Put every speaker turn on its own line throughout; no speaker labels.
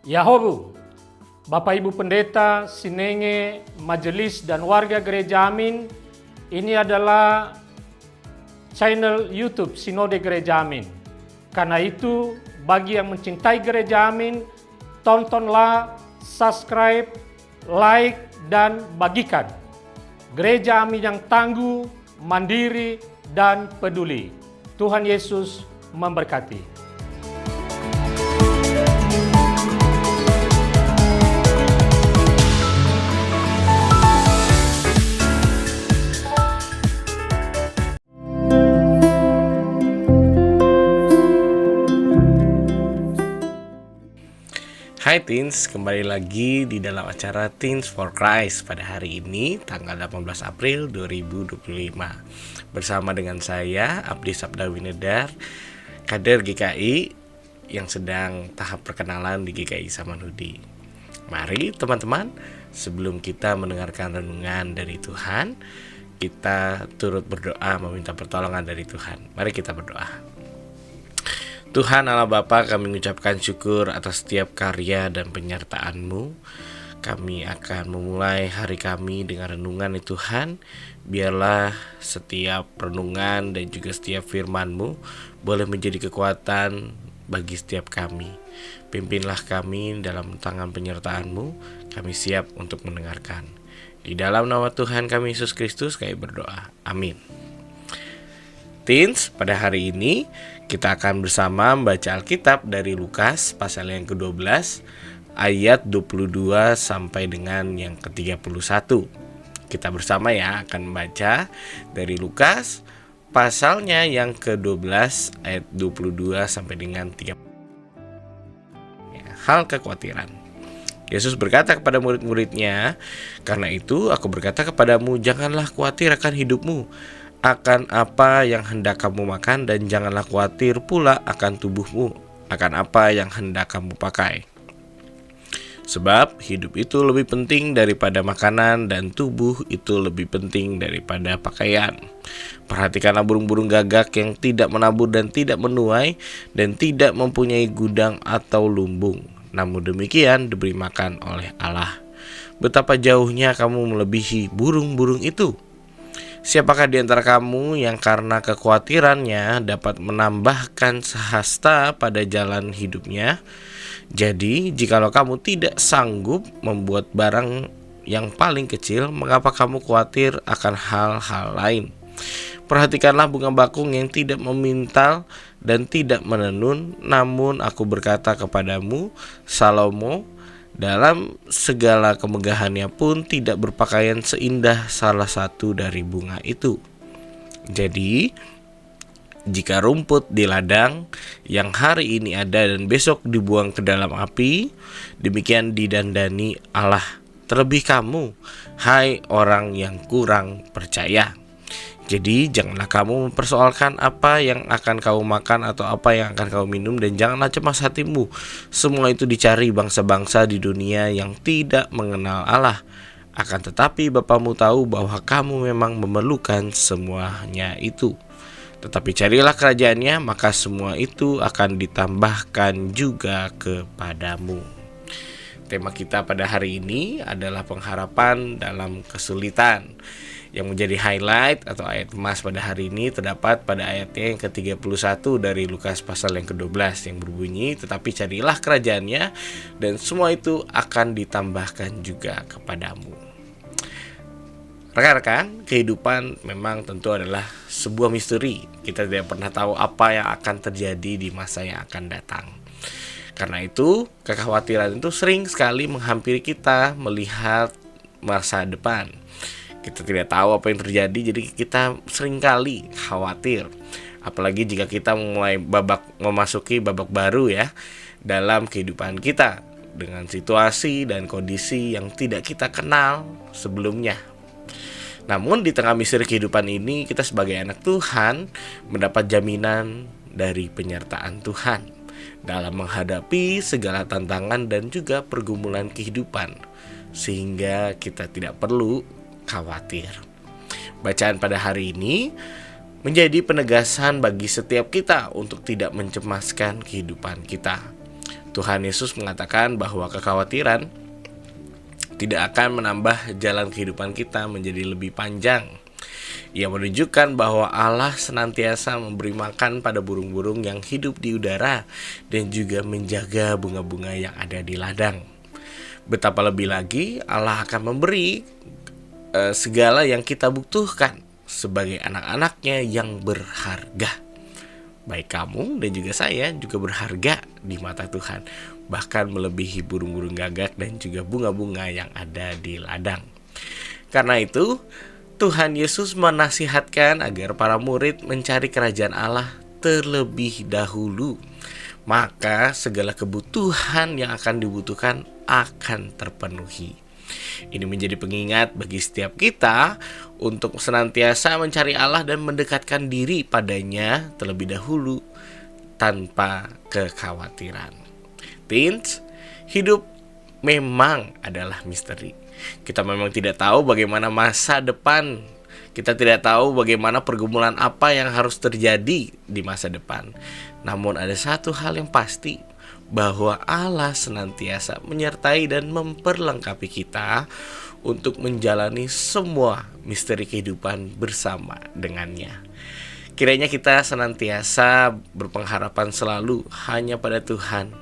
Yahobu, Bapak Ibu Pendeta, Sinenge, Majelis dan warga Gereja Amin, ini adalah channel YouTube Sinode Gereja Amin. Karena itu, bagi yang mencintai Gereja Amin, tontonlah, subscribe, like, dan bagikan. Gereja Amin yang tangguh, mandiri, dan peduli. Tuhan Yesus memberkati.
Hai Teens, kembali lagi di dalam acara Teens for Christ pada hari ini tanggal 18 April 2025 bersama dengan saya Abdi Sabda Winedar, kader GKI yang sedang tahap perkenalan di GKI Samanhudi. Mari teman-teman, sebelum kita mendengarkan renungan dari Tuhan, kita turut berdoa meminta pertolongan dari Tuhan. Mari kita berdoa. Tuhan Allah Bapa, kami mengucapkan syukur atas setiap karya dan penyertaan-Mu. Kami akan memulai hari kami dengan renungan ya Tuhan. Biarlah setiap renungan dan juga setiap firman-Mu boleh menjadi kekuatan bagi setiap kami. Pimpinlah kami dalam tangan penyertaan-Mu. Kami siap untuk mendengarkan. Di dalam nama Tuhan kami Yesus Kristus kami berdoa. Amin. Teens, pada hari ini kita akan bersama membaca Alkitab dari Lukas pasal yang ke-12 ayat 22 sampai dengan yang ke-31. Kita bersama ya akan membaca dari Lukas pasalnya yang ke-12 ayat 22 sampai dengan 30. Hal kekhawatiran. Yesus berkata kepada murid-muridnya, "Karena itu aku berkata kepadamu, janganlah khawatir akan hidupmu, akan apa yang hendak kamu makan, dan janganlah khawatir pula akan tubuhmu, akan apa yang hendak kamu pakai. Sebab hidup itu lebih penting daripada makanan, dan tubuh itu lebih penting daripada pakaian. Perhatikanlah burung-burung gagak yang tidak menabur dan tidak menuai, dan tidak mempunyai gudang atau lumbung, namun demikian diberi makan oleh Allah. Betapa jauhnya kamu melebihi burung-burung itu. Siapakah di antara kamu yang karena kekhawatirannya dapat menambahkan sehasta pada jalan hidupnya? Jadi, jikalau kamu tidak sanggup membuat barang yang paling kecil, mengapa kamu khawatir akan hal-hal lain? Perhatikanlah bunga bakung yang tidak memintal dan tidak menenun, namun aku berkata kepadamu, Salomo dalam segala kemegahannya pun tidak berpakaian seindah salah satu dari bunga itu. Jadi, jika rumput di ladang yang hari ini ada dan besok dibuang ke dalam api, demikian didandani Allah. Terlebih kamu, hai orang yang kurang percaya. Jadi janganlah kamu mempersoalkan apa yang akan kamu makan atau apa yang akan kamu minum, dan janganlah cemas hatimu. Semua itu dicari bangsa-bangsa di dunia yang tidak mengenal Allah. Akan tetapi Bapamu tahu bahwa kamu memang memerlukan semuanya itu. Tetapi carilah kerajaannya, maka semua itu akan ditambahkan juga kepadamu. Tema kita pada hari ini adalah pengharapan dalam kesulitan. Yang menjadi highlight atau ayat emas pada hari ini terdapat pada ayatnya yang ke-31 dari Lukas pasal yang ke-12 yang berbunyi, tetapi carilah kerajaannya dan semua itu akan ditambahkan juga kepadamu. Rekan-rekan, kehidupan memang tentu adalah sebuah misteri. Kita tidak pernah tahu apa yang akan terjadi di masa yang akan datang. Karena itu, kekhawatiran itu sering sekali menghampiri kita melihat masa depan. Kita tidak tahu apa yang terjadi, jadi kita seringkali khawatir. Apalagi jika kita memasuki babak baru ya dalam kehidupan kita, dengan situasi dan kondisi yang tidak kita kenal sebelumnya. Namun di tengah misteri kehidupan ini, kita sebagai anak Tuhan mendapat jaminan dari penyertaan Tuhan dalam menghadapi segala tantangan dan juga pergumulan kehidupan, sehingga kita tidak perlu khawatir. Bacaan pada hari ini menjadi penegasan bagi setiap kita untuk tidak mencemaskan kehidupan kita. Tuhan Yesus mengatakan bahwa kekhawatiran tidak akan menambah jalan kehidupan kita menjadi lebih panjang. Ia menunjukkan bahwa Allah senantiasa memberi makan pada burung-burung yang hidup di udara dan juga menjaga bunga-bunga yang ada di ladang. Betapa lebih lagi Allah akan memberi segala yang kita butuhkan sebagai anak-anaknya yang berharga. Baik kamu dan juga saya juga berharga di mata Tuhan, bahkan melebihi burung-burung gagak dan juga bunga-bunga yang ada di ladang. Karena itu, Tuhan Yesus menasihatkan agar para murid mencari kerajaan Allah terlebih dahulu. Maka segala kebutuhan yang akan dibutuhkan akan terpenuhi. Ini menjadi pengingat bagi setiap kita untuk senantiasa mencari Allah dan mendekatkan diri padanya terlebih dahulu tanpa kekhawatiran. Teens, hidup memang adalah misteri. Kita memang tidak tahu bagaimana masa depan. Kita tidak tahu bagaimana pergumulan apa yang harus terjadi di masa depan. Namun ada satu hal yang pasti, bahwa Allah senantiasa menyertai dan memperlengkapi kita untuk menjalani semua misteri kehidupan bersama dengannya. Kiranya kita senantiasa berpengharapan selalu hanya pada Tuhan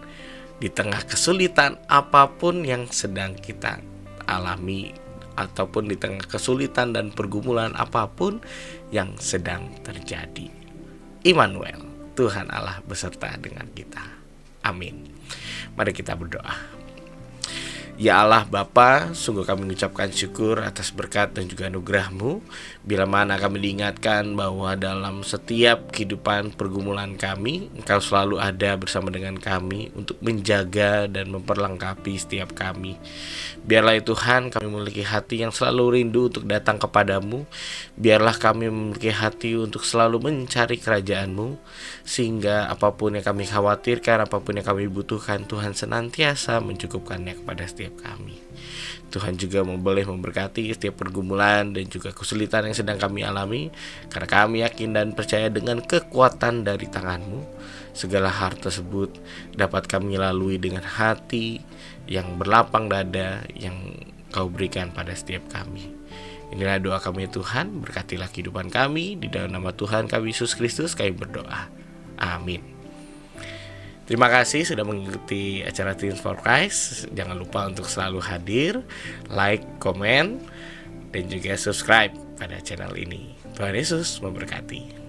di tengah kesulitan apapun yang sedang kita alami, ataupun di tengah kesulitan dan pergumulan apapun yang sedang terjadi. Immanuel, Tuhan Allah beserta dengan kita. Amin. Mari kita berdoa. Ya Allah Bapa, sungguh kami mengucapkan syukur atas berkat dan juga anugerah-Mu. Bila mana kami diingatkan bahwa dalam setiap kehidupan pergumulan kami, Engkau selalu ada bersama dengan kami untuk menjaga dan memperlengkapi setiap kami. Biarlah ya Tuhan, kami memiliki hati yang selalu rindu untuk datang kepadamu. Biarlah kami memiliki hati untuk selalu mencari kerajaan-Mu, sehingga apapun yang kami khawatirkan, apapun yang kami butuhkan, Tuhan senantiasa mencukupkannya kepada setiap kami. Tuhan juga boleh memberkati setiap pergumulan dan juga kesulitan yang sedang kami alami, karena kami yakin dan percaya dengan kekuatan dari tangan-Mu, segala hal tersebut dapat kami lalui dengan hati yang berlapang dada yang Kau berikan pada setiap kami. Inilah doa kami Tuhan, berkatilah kehidupan kami, di dalam nama Tuhan kami Yesus Kristus kami berdoa. Amin. Terima kasih sudah mengikuti acara Teens for Christ. Jangan lupa untuk selalu hadir, like, komen, dan juga subscribe pada channel ini. Tuhan Yesus memberkati.